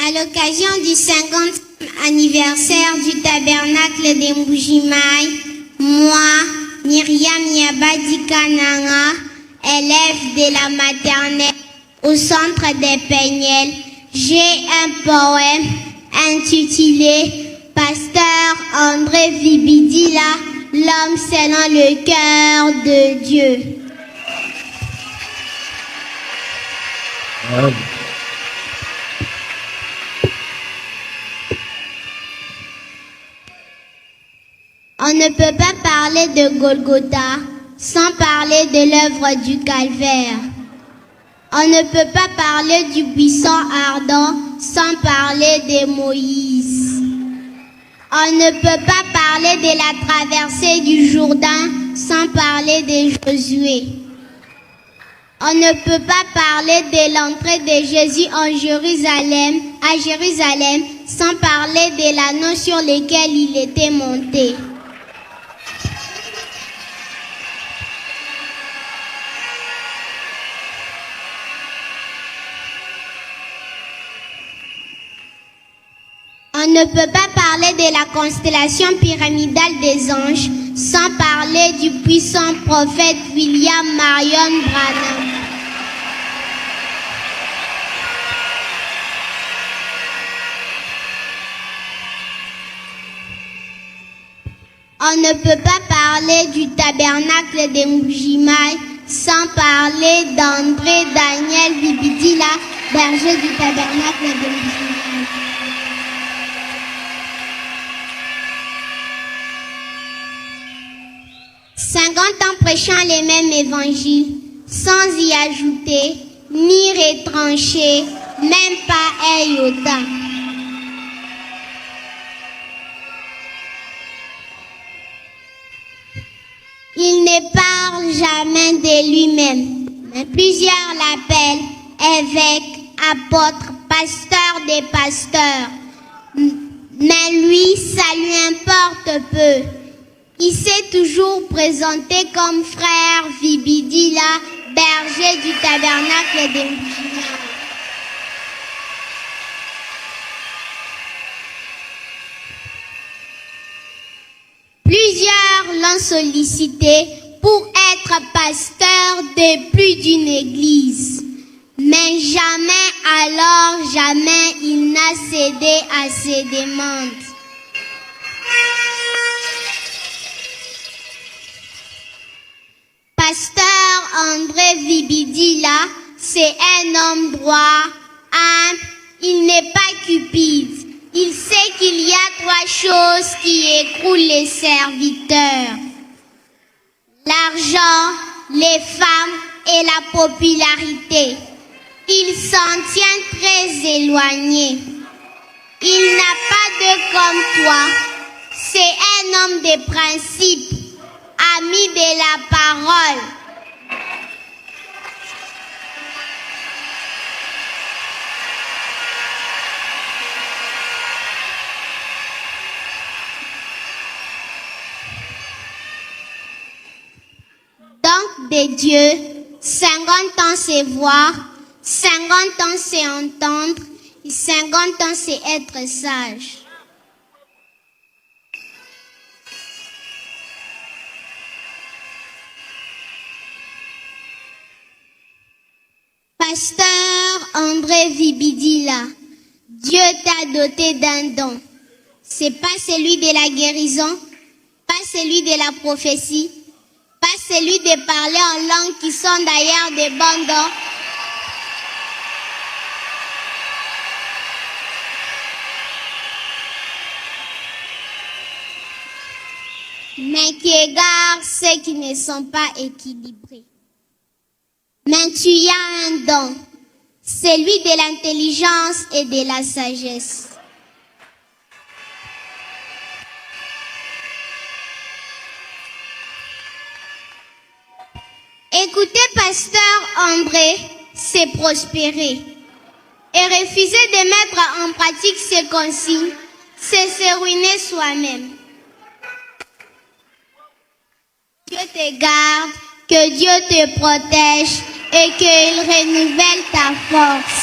À l'occasion du 50e anniversaire du tabernacle de Mbujimaï, moi, Myriam Yabadi Kananga, élève de la maternelle au centre des Peignelles, j'ai un poème intitulé Pasteur André Vibidila, l'homme selon le cœur de Dieu. On ne peut pas parler de Golgotha sans parler de l'œuvre du calvaire. On ne peut pas parler du buisson ardent sans parler de Moïse. On ne peut pas parler de la traversée du Jourdain sans parler de Josué. On ne peut pas parler de l'entrée de Jésus à Jérusalem, sans parler de l'anneau sur lequel il était monté. On ne peut pas parler de la constellation pyramidale des anges sans parler du puissant prophète William Marion Branham. On ne peut pas parler du tabernacle de Mbujimaï sans parler d'André Daniel Vibidila, berger du tabernacle de Mbujimaï. 50 ans prêchant les mêmes évangiles, sans y ajouter, ni retrancher, même pas un iota. Il ne parle jamais de lui-même, mais plusieurs l'appellent évêque, apôtre, pasteur des pasteurs. Mais lui, ça lui importe peu. Il s'est toujours présenté comme frère Vibidila, berger du tabernacle de Mbujimaï. Plusieurs l'ont sollicité pour être pasteur de plus d'une église. Mais jamais il n'a cédé à ses demandes. Pasteur André Vibidila, c'est un homme droit, humble, il n'est pas cupide. Il sait qu'il y a 3 choses qui écroulent les serviteurs: l'argent, les femmes et la popularité. Il s'en tient très éloigné. Il n'a pas de comme toi. C'est un homme de principe, ami de la parole. Donc de Dieu, 50 ans c'est voir, 50 ans c'est entendre, et 50 ans c'est être sage. Pasteur André Vibidila, Dieu t'a doté d'un don. C'est pas celui de la guérison, pas celui de la prophétie, pas celui de parler en langues qui sont d'ailleurs des bons dons. Mais qui égare ceux qui ne sont pas équilibrés. Mais tu as un don, celui de l'intelligence et de la sagesse. Écouter pasteur André, c'est prospérer. Et refuser de mettre en pratique ses consignes, c'est se ruiner soi-même. Dieu te garde, que Dieu te protège et qu'il renouvelle ta force.